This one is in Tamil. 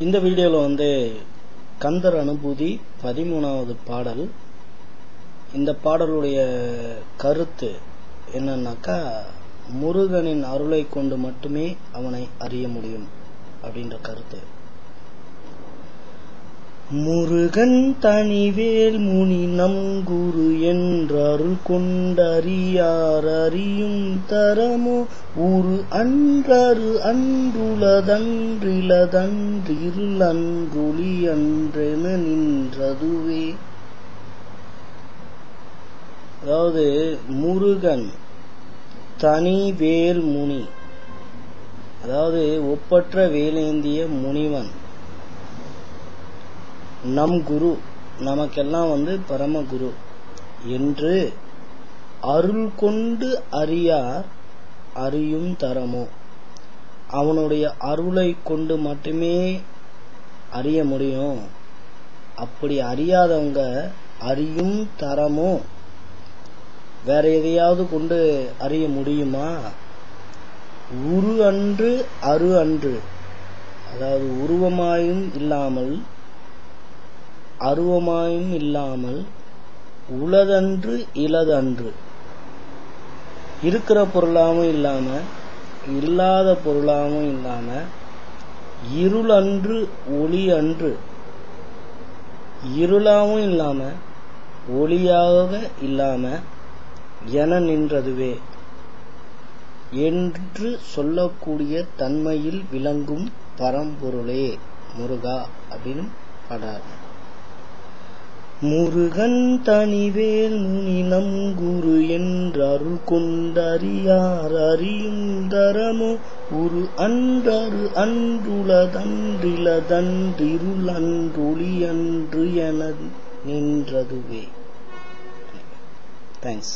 இந்த வீடியோல வந்து கந்தர் அனுபூதி 13வது பாடல். இந்த பாடலுடைய கருத்து என்னன்னாக்கா, முருகனின் அருளை கொண்டு மட்டுமே அவனை அறிய முடியும் அப்படின்ற கருத்து. முருகன் தனிவேல் முனி நம் குரு என்றருள் கொண்டறியார் அறியும் தரமோ உரு அன்றரு அன்றுளதன்றிலதன்றிருள் அன்றொளி அன்றென நின்றதுவே. அதாவது முருகன் தனிவேல் முனி, அதாவது ஒப்பற்ற வேலேந்திய முனிவன், நம் குரு, நமக்கெல்லாம் வந்து பரமகுரு என்று அருள் கொண்டு அறியார் அறியும் தரமோ, அவனுடைய அருளை கொண்டு மட்டுமே அறிய முடியும். அப்படி அறியாதவங்க அறியும் தரமோ, வேற எதையாவது கொண்டு அறிய முடியுமா? உரு அன்று அரு அன்று, அதாவது உருவமாயும் இல்லாமல் அருவமாயும் இல்லாமல், உளதன்று இலதன்று, இருக்கிற பொருளாவும் இல்லாம இல்லாத பொருளாவும் இல்லாம, இருள் அன்று ஒளி அன்று, இருளாவும் இல்லாம ஒளியாக இல்லாம என நின்றதுவே என்று சொல்லக்கூடிய தன்மையில் விளங்கும் பரம்பொருளே முருகா அப்படின்னு பாடார். முருகன் தனிவேல் முனி நம் குரு என்றருள் கொண்டறியார் அறியும் தரமோ உரு அன்றரு அன்றுளதன்றிலதன்றிருள் அன்றொளி அன்று என நின்றதுவே. தேங்க்ஸ்.